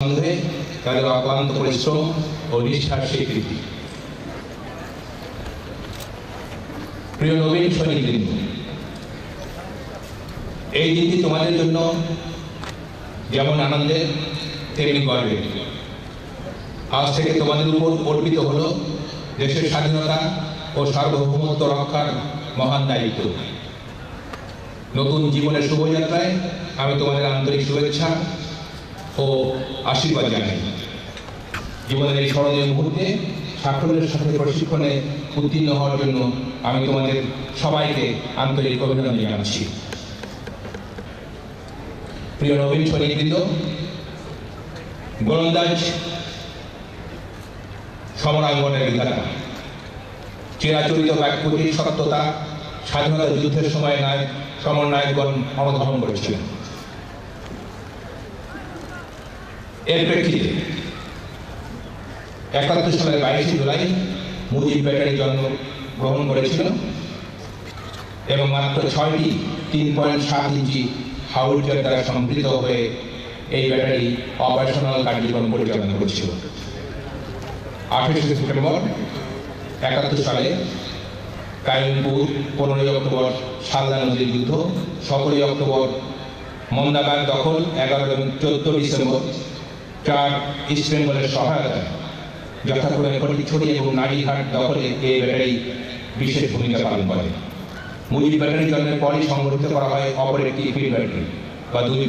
ধরে তাদের অক্লান্ত পরিশ্রম ও নিষ্ঠার স্বীকৃতি। প্রিয় নবীন সৈনিকবৃন্দ, এই দিনটি তোমাদের জন্য যেমন আনন্দের তেমনি গর্বের। আজ থেকে তোমাদের উপর অর্পিত হলো দেশের স্বাধীনতা ও সার্বভৌমত্ব রক্ষার মহান দায়িত্ব। নতুন জীবনের শুভযাত্রায় আমি তোমাদের আন্তরিক শুভেচ্ছা ও আশীর্বাদ জানাই। জীবনের এই স্মরণীয় মুহূর্তে সাফল্যের সাথে প্রশিক্ষণে উত্তীর্ণ হওয়ার জন্য আমি তোমাদের সবাইকে আন্তরিক অভিনন্দন জানাচ্ছি। প্রিয় নবীন সৈনিকবৃন্দ, গোলন্দাজ সমরাঙ্গনের বিধাতা, চিরাচরিত বাক্যটি সত্যতা স্বাধীনতা যুদ্ধের সময় সমন্বয়কগণ অনুধাবন করেছিলেন। এর প্রেক্ষিতে ৭১ সালের ২২ জুলাই মুজিব ব্যাটারি জন্মগ্রহণ করেছিল এবং মাত্র ৬টি ৩.৭ ইঞ্চি হাউজার দ্বারা সমৃদ্ধ হয়ে এই ব্যাটারি অপারেশনাল কার্যক্রম পরিচালনা করেছিল। ২৮ সেপ্টেম্বর ৭১ সালে কালিমপুর, ১৫ অক্টোবর শালদা নদীর যুদ্ধ, ১৭ অক্টোবর মন্দাবাগ দখল, ১১ এবং ১৪ ডিসেম্বর ৪ ইস্ট বেঙ্গলের সহায়তায় যথাক্রমে ফটিকছড়ি এবং নারীঘাট দখলে এই ব্যাটারি বিশেষ ভূমিকা পালন করে। মুজিব ব্যাটারি জন্মের পরই সংগঠিত করা হয় অপর একটি ফিল্ড ব্যাটারি বা ২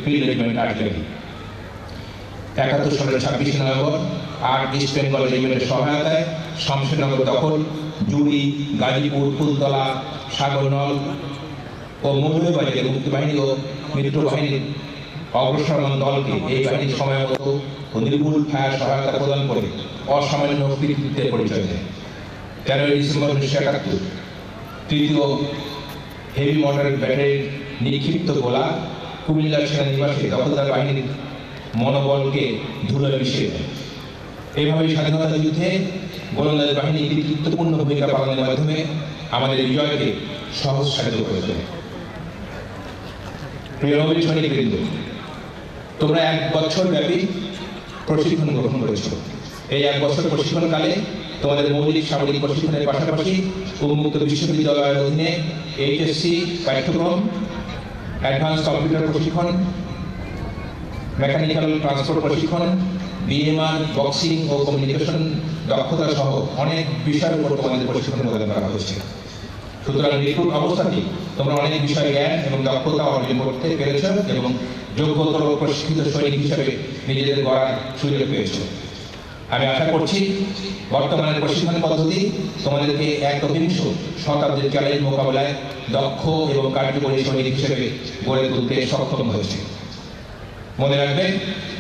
ফিল্ড রেজিমেন্ট আর্টিলারি। ৭১ সালের ২৬ নভেম্বর ৮ ইস্ট বেঙ্গল রেজিমেন্টের সহায়তায় শমশেরনগর দখল, জুড়ি, গাজীপুর, ফুলতলা, সাগরনল ও মৌলভীবাজারের মুক্তিবাহিনী ও মিত্র বাহিনীর অগ্রসরমান দলকে এই বাহিনীর সময়মত ও নির্ভুল ফায়ার সহায়তা প্রদান করে অসামান্য কৃতিত্বের পরিচয় দেয়। ১৩ ডিসেম্বর ১৯৭১ তৃতীয় হেভি মর্টার ব্যাটারির নিক্ষিপ্ত গোলা কুমিল্লার সেনানিবাসে দখলদার বাহিনীর মনোবলকে ধুলোয় মিশিয়ে দেয়। এইভাবেই স্বাধীনতা যুদ্ধে গোলন্দাজ বাহিনী কৃতিত্বপূর্ণ ভূমিকা পালনের মাধ্যমে আমাদের বিজয়কে সহজসাধ্য করে তোলে। প্রিয় নবীন সৈনিকবৃন্দ, তোমরা ১ বছর ব্যাপী প্রশিক্ষণ গ্রহণ করেছ। এই ১ বছর প্রশিক্ষণকালে তোমাদের মৌলিক সামরিক প্রশিক্ষণের পাশাপাশি উন্মুক্ত বিশ্ববিদ্যালয়ের অধীনে এইচএসসি পাঠ্যক্রম, অ্যাডভান্স কম্পিউটার প্রশিক্ষণ, মেকানিক্যাল ট্রান্সপোর্ট প্রশিক্ষণ, বিএমআর, বক্সিং ও কমিউনিকেশন দক্ষতা সহ অনেক বিষয়ের উপর তোমাদের প্রশিক্ষণ প্রদান করা হয়েছে। সুতরাং রিক্রুট অবস্থাতেই তোমরা অনেক বিষয় জ্ঞান এবং দক্ষতা অর্জন করতে পেরেছ এবং যোগ্যতর প্রশিক্ষিত সৈনিক হিসেবে নিজেদের গড়ার সুযোগ পেয়েছ। আমি আশা করছি বর্তমানের প্রশিক্ষণ পদ্ধতি তোমাদেরকে ১বিংশ শতাব্দীর চ্যালেঞ্জ মোকাবেলায় দক্ষ এবং কার্যকরী সৈনিক হিসেবে গড়ে তুলতে সক্ষম হয়েছে। মনে রাখবে,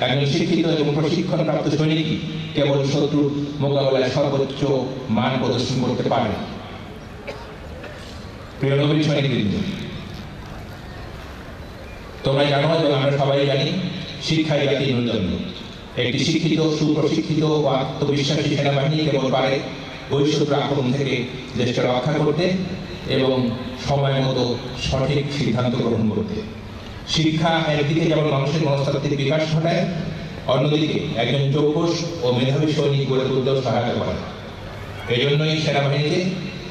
একজন শিক্ষিত এবং প্রশিক্ষণপ্রাপ্ত সৈনিকই কেবল শত্রুর মোকাবেলায় সর্বোচ্চ মান প্রদর্শন করতে পারে। প্রিয় নবীন সৈনিকবৃন্দ, তোমরা জানো এবং আমরা সবাই জানি, শিক্ষাই জাতির মেরুদণ্ড। একটি শিক্ষিত, সুপ্রশিক্ষিত ও আত্মবিশ্বাসী সেনাবাহিনী কেবল পারে বহিঃশত্রু আক্রমণ থেকে দেশকে রক্ষা করতে এবং সময় মতো সঠিক সিদ্ধান্ত গ্রহণ করতে। শিক্ষা একদিকে যেমন মানুষের মনস্তাত্ত্বিক বিকাশ ঘটায়, অন্যদিকে একজন চৌকস ও মেধাবী সৈনিক গড়ে তুলতেও সহায়তা করে। এই জন্যই সেনাবাহিনীতে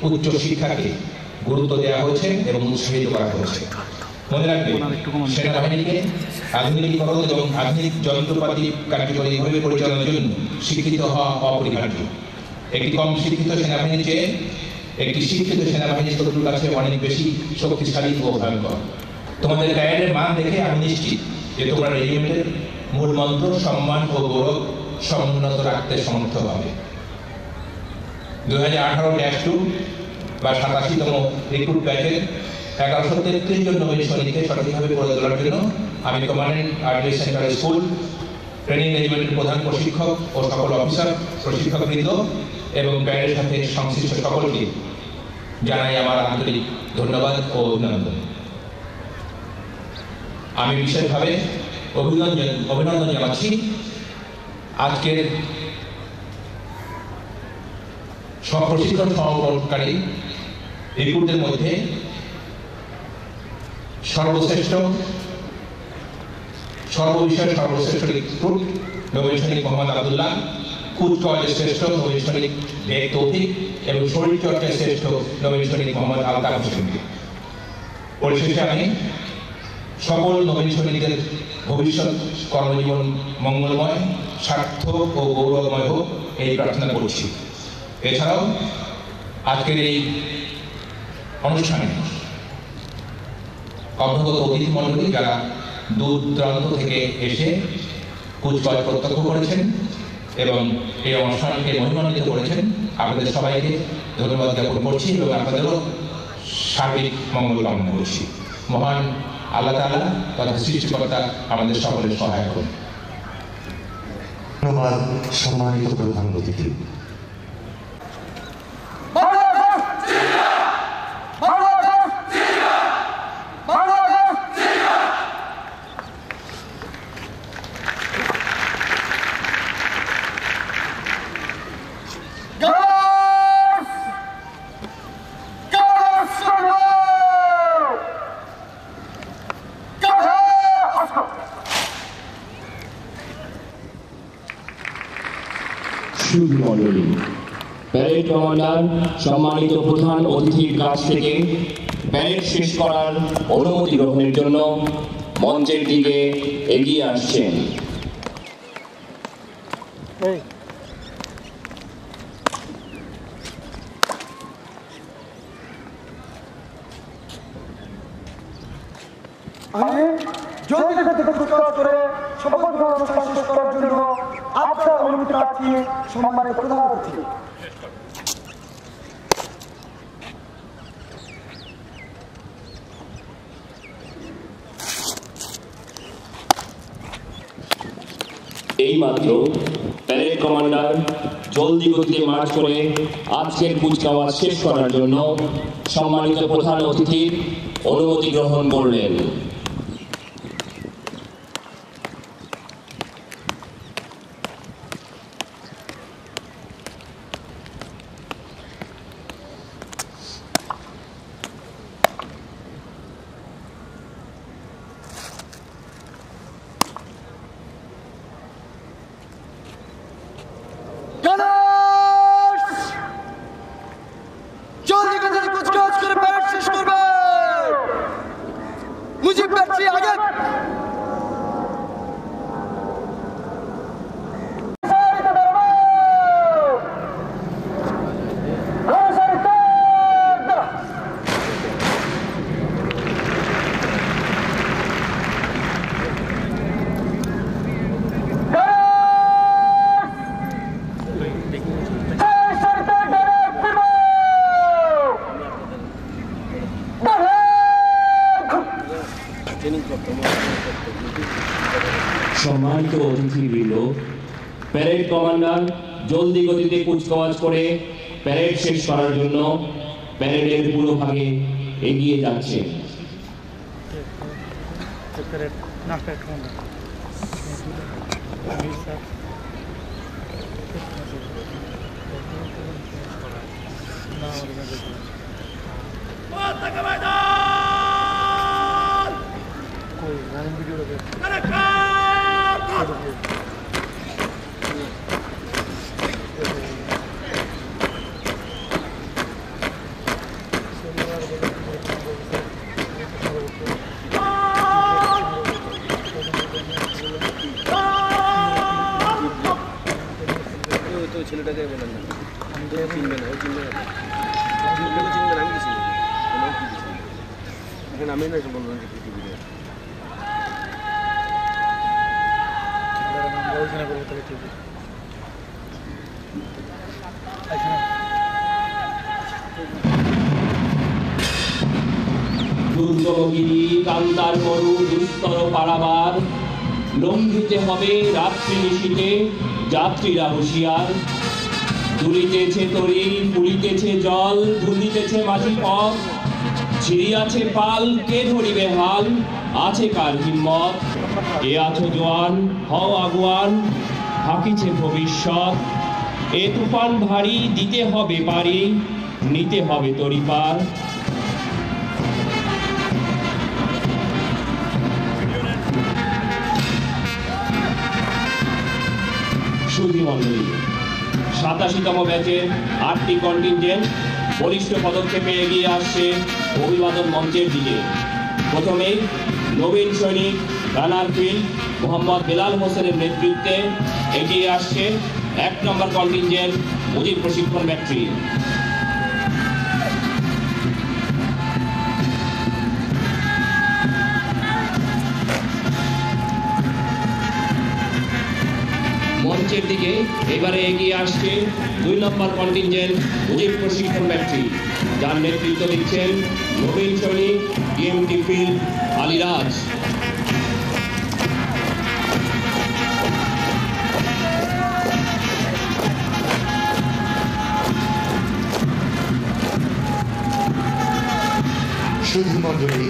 উচ্চ শিক্ষাকে গুরুত্ব দেওয়া হয়েছে এবং উৎসাহিত করা হয়েছে। মনে রাখবে, সেনাবাহিনীকে আধুনিকীকরণ এবং আধুনিক যন্ত্রপাতি কার্যকরীভাবে পরিচালনার জন্য শিক্ষিত হওয়া অপরিহার্য। একটি কম শিক্ষিত সেনাবাহিনীর চেয়ে একটি শিক্ষিত সেনাবাহিনী শত্রুর কাছে অনেক বেশি শক্তিশালী ও ভয়ঙ্কর। তোমাদের ক্যাডারের মান দেখে আমি নিশ্চিত যে তোমরা রেজিমেন্টের মূল মন্ত্র সম্মান ও গৌরব সমুন্নত রাখতে সমর্থ হবে। ২০১৮-২ বা ৮৭তম রিক্রুট ব্যাচের ১১৩৩ জন নবীন সৈনিককে সঠিকভাবে গড়ে তোলার জন্য আমি commandant artillery centre school, training রেজিমেন্টের প্রধান প্রশিক্ষক ও সকল অফিসার, প্রশিক্ষকবৃন্দ এবং ব্যান্ডের সাথে সংশ্লিষ্ট সকলকে জানাই আমার আন্তরিক ধন্যবাদ ও অভিনন্দন। আমি বিশেষভাবে অভিনন্দন জানাচ্ছি আজকের সব প্রশিক্ষণ সমাপনকারী রিক্রুটদের মধ্যে সর্বশ্রেষ্ঠ সর্ববিষয়ে সর্বশ্রেষ্ঠ রিক্রুট নবীন সৈনিক মোহাম্মদ আব্দুল্লাহ, কুচকাওয়াজের শ্রেষ্ঠ নবীন সৈনিক বেগ তৌফিক এবং শরীরচর্চায় শ্রেষ্ঠ নবীন সৈনিক মোহাম্মদ আলতাফ হোসেনকে। পরিশেষে আমি সকল নবীন সৈনিকদের ভবিষ্যৎ কর্মজীবন মঙ্গলময়, সার্থক ও গৌরবময় হোক এই প্রার্থনা করছি। এছাড়াও আজকের এই অনুষ্ঠানে অভ্যাগত অতিথি মণ্ডলী যারা দূর দূরান্ত থেকে এসে কুচকাওয়াজ প্রত্যক্ষ করেছেন এবং এই অনুষ্ঠানকে মহিমান্বিত করেছেন, আপনাদের সবাইকে ধন্যবাদ জ্ঞাপন করছি এবং আপনাদেরও সার্বিক মঙ্গল কামনা করছি। মহান আল্লাহ তাআলা তথা সৃষ্টিকর্তা আমাদের সকলের সহায় করুন। ধন্যবাদ সম্মানিত প্রধান অতিথি। মণ্ডলী, প্যারেড কমান্ডার সম্মানিত প্রধান অতিথির কাছ থেকে প্যারেড শেষ করার অনুমতি গ্রহণের জন্য মঞ্চের দিকে এগিয়ে আসছেন। আমি জলদি করে শপথ গ্রহণ অনুষ্ঠান শেষ করার জন্য আপনার অনুমতি প্রার্থী সম্মানিত প্রধান অতিথি। এইমাত্র প্যারেড কমান্ডার জলদি গতিতে মার্চ করে আজকের কুচকাওয়াজ শেষ করার জন্য সম্মানিত প্রধান অতিথির অনুমতি গ্রহণ করলেন। সম্মানিত অতিথিবৃন্দ, প্যারেড কমান্ডার জলদি গতিতে কুচকাওয়াজ করে প্যারেড শেষ করার জন্য প্যারেডের পুরো ভাগে এগিয়ে যাচ্ছে। ছেলেটাকে বলেন না, চিনবে না, চিনবে না, চিনবে না, আমি কিছু এখানে আমি না বললাম যে পৃথিবীতে দুর্গমগিরি কান্তার মরু দুস্তর পারাবার, লঙ্ঘিতে হবে রাত্রি নিশীথে যাত্রীরা হুঁশিয়ার। দুলিতেছে তরি, ফুলিতেছে জল, ধুলিতেছে মাঝি পথ, ছিড়িয়াছে পাল, কে ধরিবে হাল, আছে কার হিম্মত। এ আছো জোয়ান, হও আগুয়ান, থাকিছে ভবিষ্যৎ। এ তুফান ভারী, দিতে হবে পারি, নিতে হবে তরি পার। সুধী মণ্ডলী 87তম ব্যাচের 8টি কন্টিনজেন্ট বলিষ্ঠ পদক্ষেপে এগিয়ে আসছে অভিবাদন মঞ্চের দিকে। প্রথমেই নবীন সৈনিক রানার ফিল্ড মোহাম্মদ বেলাল হোসেনের নেতৃত্বে এগিয়ে আসছে 1 নম্বর কন্টিনজেন্ট মুজিব প্রশিক্ষণ ব্যাটালি। মঞ্চের দিকে এবারে এগিয়ে আসছে 2 নম্বর কন্টিনজেন্ট মুজিব প্রশিক্ষণ ব্যাটালি, যার নেতৃত্ব দিচ্ছেন নবীন সৈনিক ডিএমটি ফিল্ড আলিরাজ। সুধী মণ্ডলী,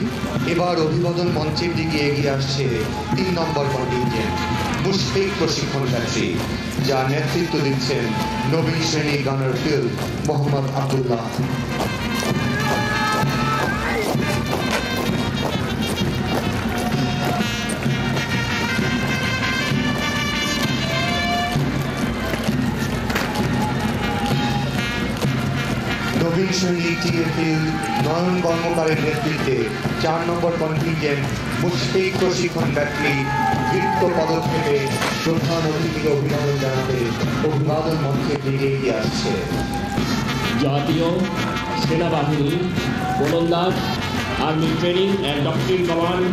এবার অভিবাদন মঞ্চের দিকে এগিয়ে আসছে 3 নম্বর কন্টিনজেন্ট মুশফিক প্রশিক্ষণ ব্যাটালি, যার নেতৃত্ব দিচ্ছেন নবীন সৈনিক গানার ফিল্ড মোহাম্মদ আব্দুল্লাহ। নবীন সৈনিক টিএ ফিল্ড নয়ন কর্মকারের নেতৃত্বে 4 নম্বর কন্টিনজেন্ট মুশফিক প্রশিক্ষণ ব্যাটালি দ্রুত পদক্ষেপে প্রধান অতিথিকে অভিবাদন জানাতে অভিবাদন মঞ্চের দিকে এগিয়ে আসছে। জাতীয় সেনাবাহিনী গোলন্দাজ army training and doctrine command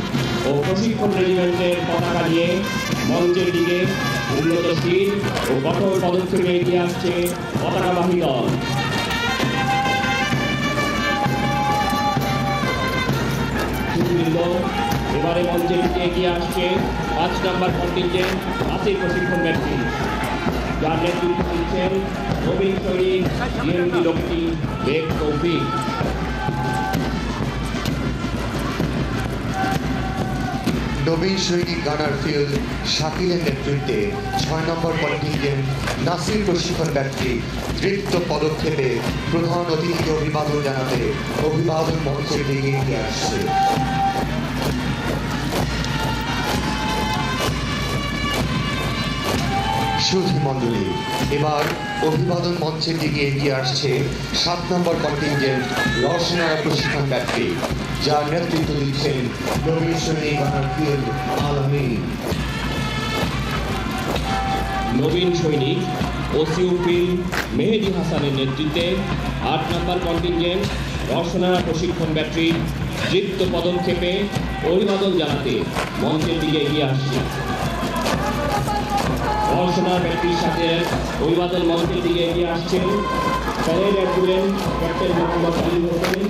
ও প্রশিক্ষণ রেজিমেন্টের পতাকা নিয়ে মঞ্চের দিকে উন্নতশীল ও কঠোর পদক্ষেপে এগিয়ে আসছে পতাকাবাহী দল। এবারে মঞ্চের দিকে এগিয়ে আসছে 5 নম্বর কন্টিনজেন্ট নাসির প্রশিক্ষণ ব্যাটালি, যার নেতৃত্ব দিচ্ছেন নবীন সৈনিক ডিএমটি লোকটি বেগ তৌফিক। নবীন সৈনিক গানার ফিল্ড শাকিলের নেতৃত্বে 6 নম্বর কন্টিনজেন্ট নাসির প্রশিক্ষণ ব্যাটালি দ্রুত পদক্ষেপে প্রধান অতিথিকে অভিবাদন জানাতে অভিবাদন মঞ্চের দিকে এগিয়ে আসছে। সুধী মণ্ডলী, এবার অভিবাদন মঞ্চের দিকে এগিয়ে আসছে 7 নম্বর কন্টিনজেন্ট রওশনারা প্রশিক্ষণ ব্যাটালি, যার নেতৃত্ব দিচ্ছেন নবীন সৈনিক গানার ফিল্ড আলমিন। নবীন সৈনিক ওসিউ ফিল্ড মেহেদি হাসানের নেতৃত্বে 8 নম্বর কন্টিনজেন্ট রওশনারা প্রশিক্ষণ ব্যাটালি দ্রুত পদক্ষেপে অভিবাদন জানাতে মঞ্চের দিকে এগিয়ে আসছে। রওশনারা ব্যাটালির সাথে অভিবাদন মঞ্চের দিকে এগিয়ে আসছেন parade adjutant captain Mohammad Ali Hossain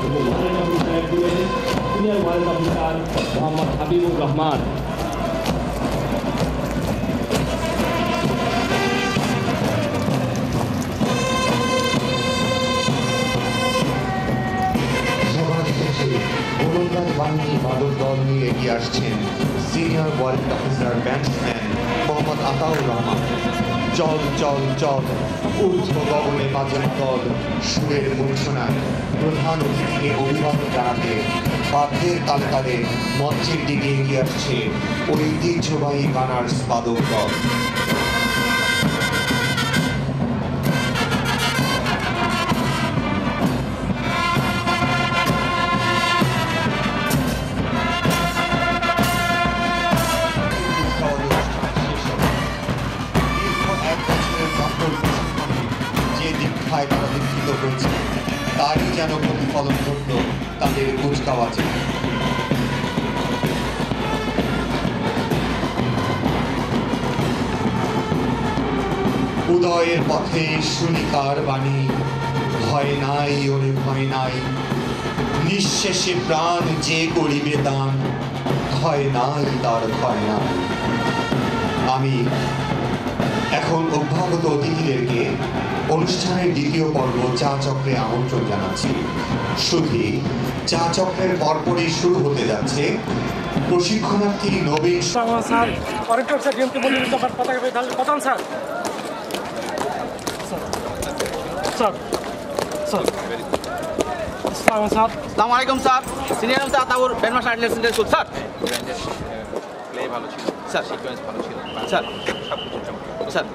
এবং warrant officer adjutant senior warrant officer Mohammad Habibur Rahman. গোলন্দাজ বাহিনী বাদক দল নিয়ে এগিয়ে আসছেন senior warrant officer batsman Mohammad Ataur Rahman. চল চল চল ঊর্ধ্ব গগনে বাজে দল সুরের মূর্ছনায় প্রধান অতিথিকে অভিবাদন জানাতে বাদ্যের তালে তালে মঞ্চের দিকে এগিয়ে আসছে ঐতিহ্যবাহী গানার্স বাদক দল। তারা দীক্ষিত হয়েছে তারই যেন প্রতিফলন ঘটল তাদের কুচকাওয়াজে। উদয়ের পথে শুনিকার বাণী, ভয় নাই ওরে ভয় নাই, নিঃশেষে প্রাণ যে করিবে দান, ভয় নাই তার ভয় নাই। আমি এখন অভ্যাগত অতিথিদেরকে অনুষ্ঠানের দ্বিতীয় পর্ব চা চক্রে আমন্ত্রণ জানাচ্ছি। শুধু চা চক্রের পরপরই শুরু হতে যাচ্ছে প্রশিক্ষণার্থী নবীন স্যার অরেক্টর স্যার ডিএমটি বলি পতাকা প্রধান স্যার স্যার স্যার আসসালামু স্যার আসসালামু আলাইকুম sir. Senior officer Ataur bandmaster artillery centre school sir. Play ভালো ছিল স্যার সিকোয়েন্স ভালো ছিল স্যার সব কিছু চমৎকার। স্যার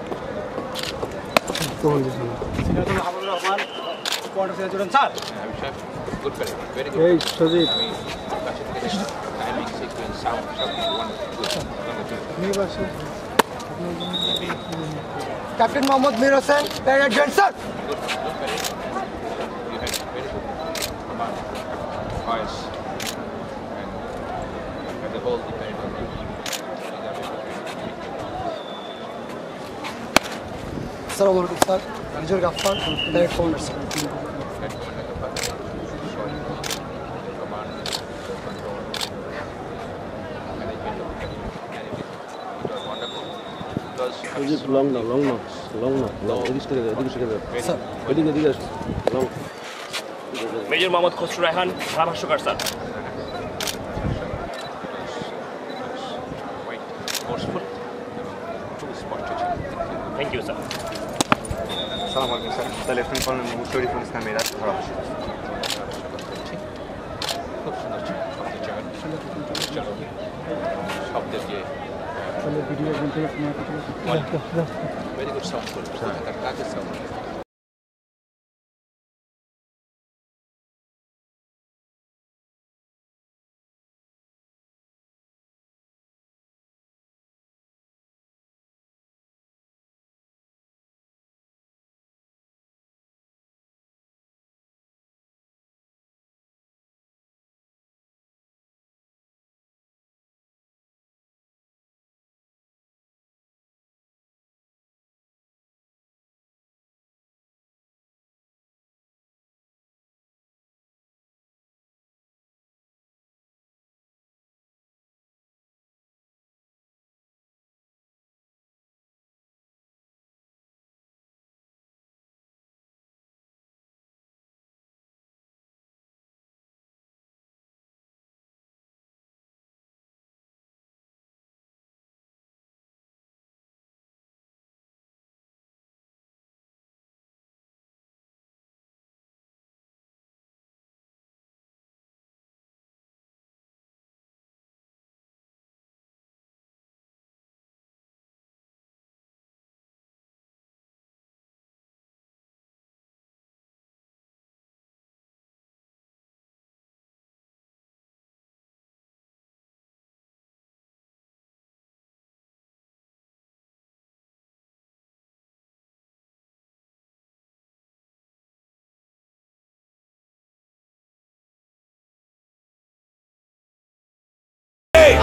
এই সজিব ক্যাপ্টেন মোহাম্মদ মীর হোসেন প্যারেড জেন্টসন আসসালামু আলাইকুম sir major Gaffar parade commander sir লং না এদিকে আসো লং মেজর মোহাম্মদ খসরু রায়হান ধারাভাষ্যকার স্যার থ্যাংক ইউ স্যার আসসালামু আলাইকুম sir lieutenant colonel Mohammad Shariful Islam Miraj ধারাভাষ্য খুব সুন্দর শব্দ দিয়ে ভেরি গুড সাউন্ড কাজের সাউন্ড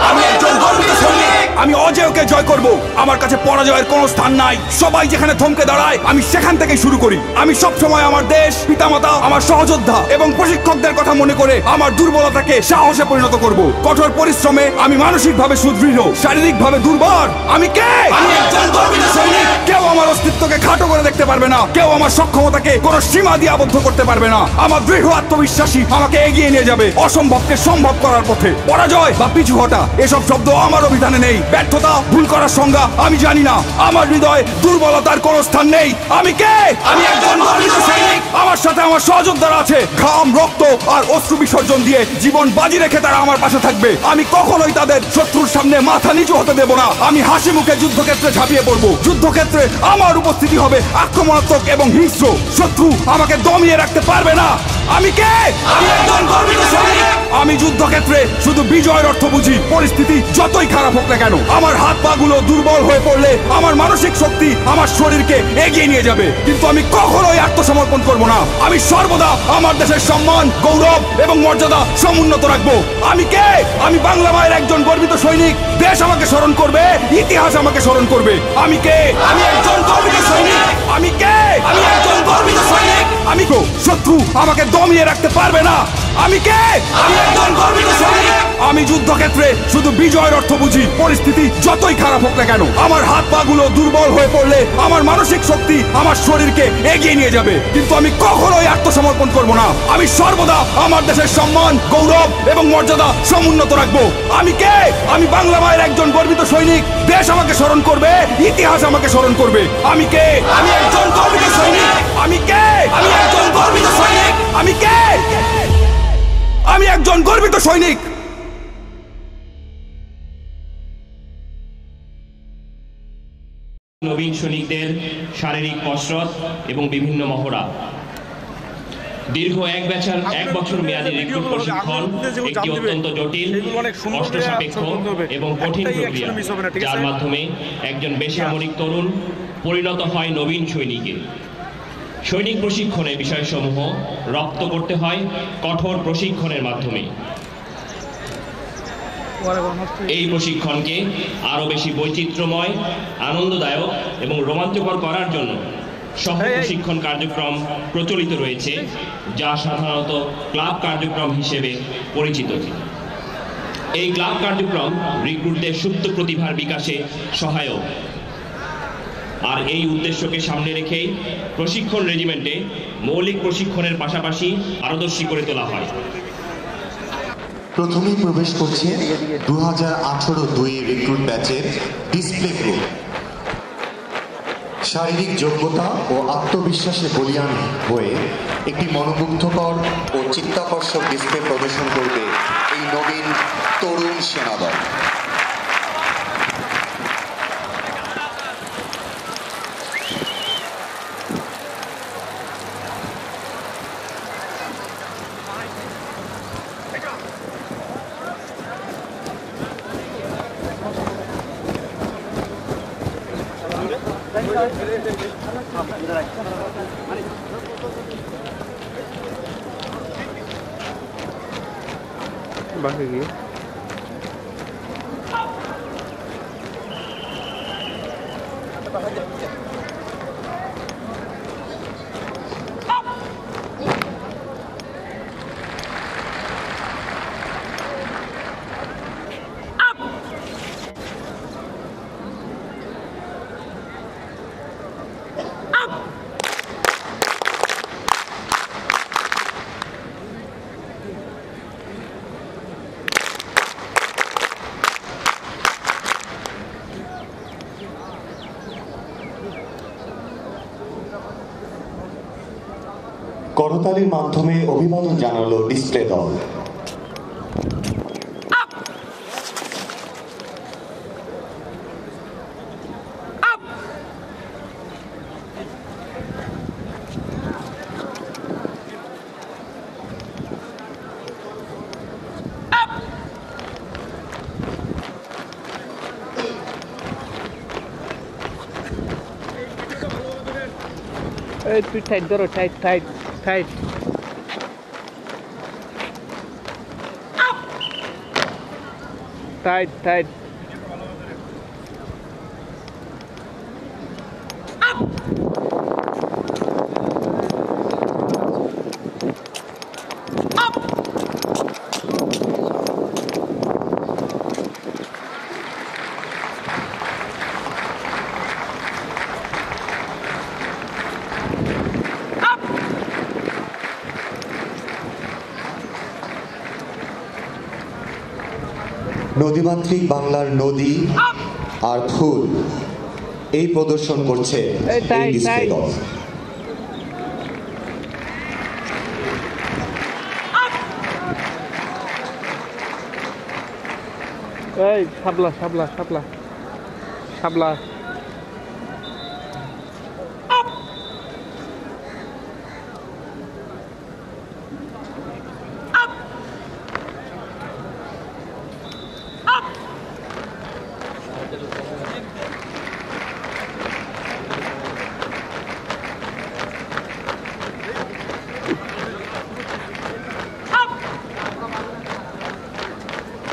আমি একজন গর্বিত সৈনিক। আমি অজেয়কে জয় করব। আমার কাছে পরাজয়ের কোনো স্থান নাই। সবাই যেখানে থমকে দাঁড়ায় আমি সেখান থেকে শুরু করি। আমি সব সময় আমার দেশ, পিতামাতা, আমার সহযোদ্ধা এবং প্রশিক্ষকদের কথা মনে করে আমার দুর্বলতাকে সাহসে পরিণত করব। কঠোর পরিশ্রমে আমি মানসিকভাবে সুদৃঢ়, শারীরিকভাবে দুর্বল। আমি কে? আমি একজন গর্বিত সৈনিক। কেউ আমার অস্তিত্বকে খাটো করে দেখতে পারবে না। কেউ আমার সক্ষমতাকে কোনো সীমা দিয়ে আবদ্ধ করতে পারবে না। আমার দৃঢ় আত্মবিশ্বাসী আমাকে এগিয়ে নিয়ে যাবে অসম্ভবকে সম্ভব করার পথে। পরাজয় বা পিছু হটা এসব শব্দ আমার অভিধানে নেই। ব্যর্থতা, ভুল করার সংজ্ঞা আমি জানি না। আমার হৃদয়ে দুর্বলতার কোনো স্থান নেই। আমি কে? আমি একজন গর্বিত সৈনিক। আমার সাথে আমার সহযোদ্ধারা আছে। ঘাম, রক্ত আর অশ্রু বিসর্জন দিয়ে জীবন বাজি রেখে তারা আমার পাশে থাকবে। আমি কখনোই তাদের শত্রুর সামনে মাথা নিচু হতে দেব না। আমি হাসি মুখে যুদ্ধক্ষেত্রে ঝাঁপিয়ে পড়ব। যুদ্ধক্ষেত্রে আমার উপস্থিতি হবে আক্রমণাত্মক এবং হিংস্র। শত্রু আমাকে দমিয়ে রাখতে পারবে না। আমি কে? আমি একজন গর্বিত সৈনিক। আমি যুদ্ধক্ষেত্রে শুধু বিজয়ের অর্থ বুঝি। পরিস্থিতি যতই খারাপ হোক না কেন, আমার হাত পা গুলো দুর্বল হয়ে পড়লে আমার মানসিক শক্তি আমার শরীরকে এগিয়ে নিয়ে যাবে। কিন্তু আমি কখনোই আত্মসমর্পণ করব না। আমি সর্বদা আমার দেশের সম্মান, গৌরব এবং মর্যাদা সমুন্নত রাখবো। আমি কে? আমি বাংলা মায়ের একজন গর্বিত সৈনিক। দেশ আমাকে স্মরণ করবে, ইতিহাস আমাকে স্মরণ করবে। আমি কে? আমি একজন গর্বিত সৈনিক। আমি কে? আমি একজন গর্বিত সৈনিক। আমি কো শত্রু আমাকে দমিয়ে রাখতে পারবে না। আমি কে? আমি একজন গর্বিত সৈনিক। আমি যুদ্ধক্ষেত্রে শুধু বিজয়ের অর্থ বুঝি। পরিস্থিতি যতই খারাপ হোক না কেন, আমার হাত পা গুলো দুর্বল হয়ে পড়লে আমার মানসিক শক্তি আমার শরীরকে এগিয়ে নিয়ে যাবে। কিন্তু আমি কখনোই আত্মসমর্পণ করব না। আমি সর্বদা আমার দেশের সম্মান, গৌরব এবং মর্যাদা সমুন্নত রাখবো। আমি কে? আমি বাংলা মায়ের একজন গর্বিত সৈনিক। দেশ আমাকে স্মরণ করবে, ইতিহাস আমাকে স্মরণ করবে। আমি কে? আমি একজন গর্বিত সৈনিক। আমি কে? আমি একজন গর্বিত সৈনিক। আমি কে? আমি একজন গর্বিত সৈনিক। নবীন সৈনিকদের শারীরিক কসরত এবং বিভিন্ন মহড়া। দীর্ঘ এক বছর মেয়াদী রিক্রুট প্রশিক্ষণ একটি অত্যন্ত জটিল, কষ্টসাপেক্ষ এবং কঠিন প্রক্রিয়া, যার মাধ্যমে একজন বেসামরিক তরুণ পরিণত হয় নবীন সৈনিকে। সৈনিক প্রশিক্ষণের বিষয়সমূহ রপ্ত করতে হয় কঠোর প্রশিক্ষণের মাধ্যমে। এই প্রশিক্ষণকে আরও বেশি বৈচিত্র্যময়, আনন্দদায়ক এবং রোমাঞ্চকর করার জন্য সহ প্রশিক্ষণ কার্যক্রম প্রচলিত রয়েছে, যা সাধারণত ক্লাব কার্যক্রম হিসেবে পরিচিত। এই ক্লাব কার্যক্রম রিক্রুটদের সুপ্ত প্রতিভার বিকাশে সহায়ক, আর এই উদ্দেশ্যকে সামনে রেখেই প্রশিক্ষণ রেজিমেন্টে মৌলিক প্রশিক্ষণের পাশাপাশি পারদর্শী করে তোলা হয়। প্রথমেই প্রবেশ করছে 2018-2 রিক্রুট ব্যাচের ডিসপ্লে গ্রুপ। শারীরিক যোগ্যতা ও আত্মবিশ্বাসে বলীয়ান হয়ে একটি মনোমুগ্ধকর ও চিত্তাকর্ষক ডিসপ্লে প্রদর্শন করবে এই নবীন তরুণ সেনাদল। বাকি কি করতালির মাধ্যমে অভিবাদন জানালো ডিসপ্লে দল। তুই টাইট ধরো, tight tight tight. Tight tight নদীমাতৃক বাংলার নদী আর ফুল এই প্রদর্শন করছে এই ডিসপ্লে দল। এই শাপলা শাপলা শাপলা শাপলা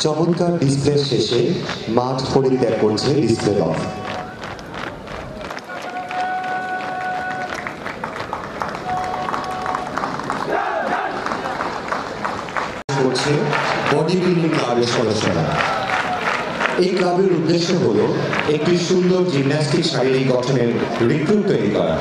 চমৎকার ডিসপ্লে শেষে মাঠ পরিত্যাগ করছে ডিসপ্লে দল। করছে বডি বিল্ডিং ক্লাবের সদস্যরা। এই ক্লাবের উদ্দেশ্য হল একটি সুন্দর জিমন্যাস্টিক শারীরিক গঠনের রিক্রুট তৈরি করা।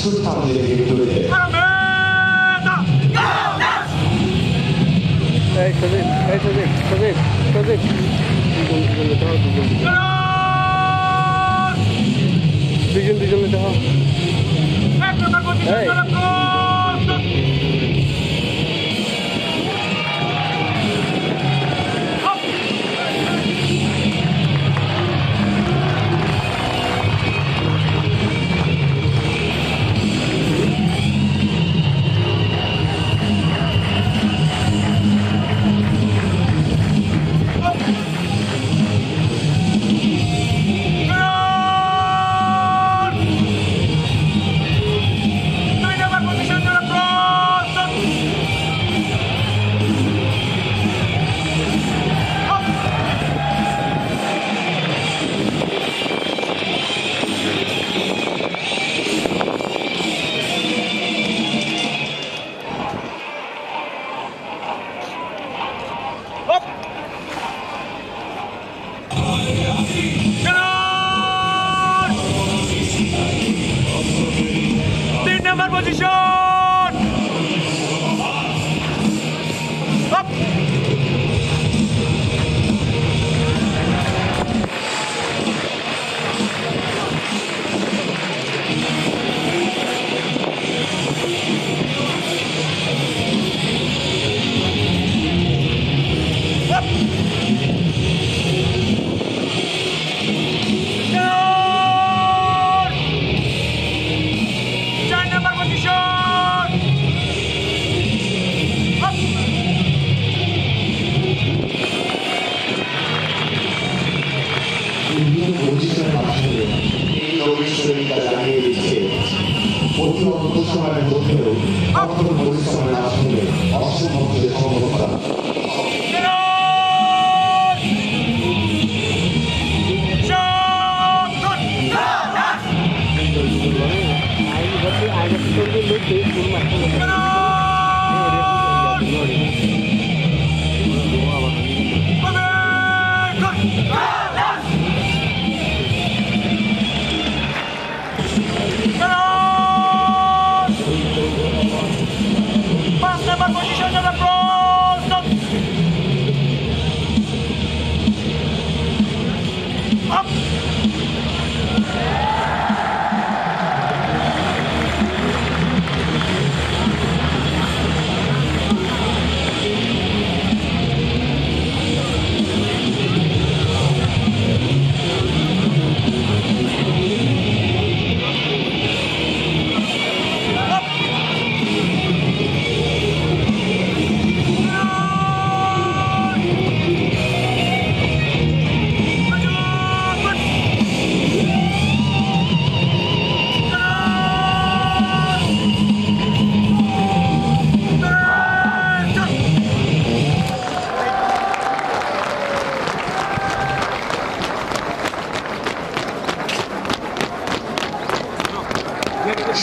কিছুটা আমাদেরকে তুলে দেয়। দুজন দেখো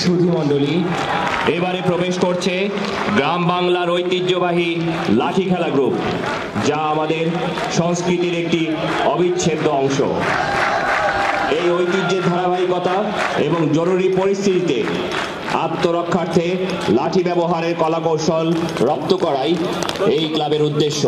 সুধীমণ্ডলী, এবারে প্রবেশ করছে গ্রাম বাংলার ঐতিহ্যবাহী লাঠি খেলা গ্রুপ, যা আমাদের সংস্কৃতির একটি অবিচ্ছেদ্য অংশ। এই ঐতিহ্যের ধারাবাহিকতা এবং জরুরি পরিস্থিতিতে আত্মরক্ষার্থে লাঠি ব্যবহারের কলাকৌশল রপ্ত করাই এই ক্লাবের উদ্দেশ্য।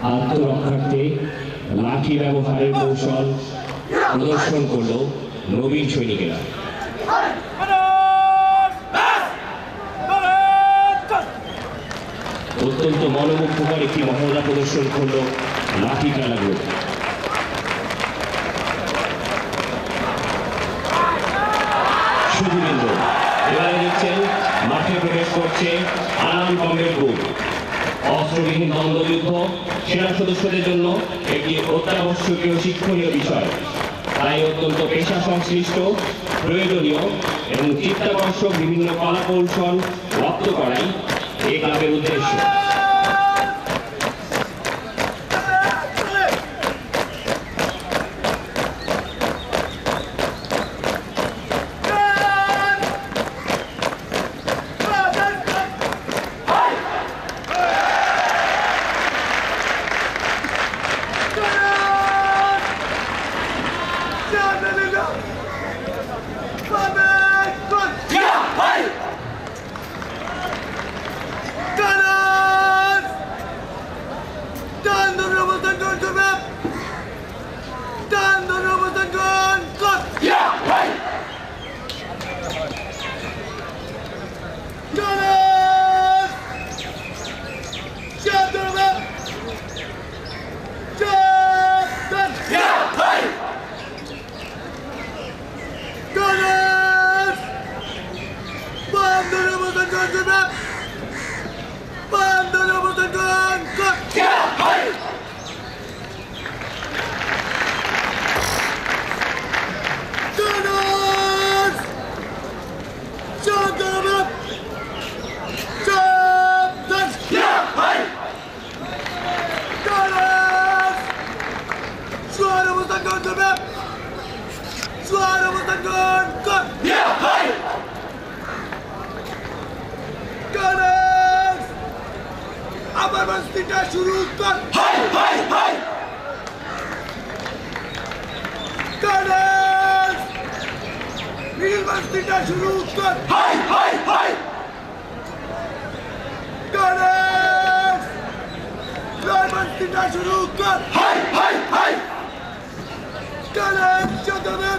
আত্মরক্ষার্থে লাঠি ব্যবহারের কৌশল প্রদর্শন করল নবীন সৈনিকেরা। অত্যন্ত মনোমুগ্ধকর একটি মহড়া প্রদর্শন করল লাঠি খেলাগুলো। সুধীবৃন্দ, এবারে দেখছেন মাঠে প্রবেশ করছে আনাম কমরেড গ্রুপ। অস্ত্রবিহীন দ্বন্দ্বযুদ্ধ সেনা সদস্যদের জন্য একটি অত্যাবশ্যকীয় শিক্ষণীয় বিষয়, তাই অত্যন্ত পেশা সংশ্লিষ্ট, প্রয়োজনীয় এবং চিত্তাকর্ষক বিভিন্ন কলা কৌশল রপ্ত করাই এই ক্লাবের উদ্দেশ্য। আবার বস্তিটা শুরু কর। হাই হাই হাই কানাস মিল বস্তিটা শুরু কর। হাই হাই হাই কানাস লয় বস্তিটা শুরু কর। হাই হাই হাই কানাস চোদনা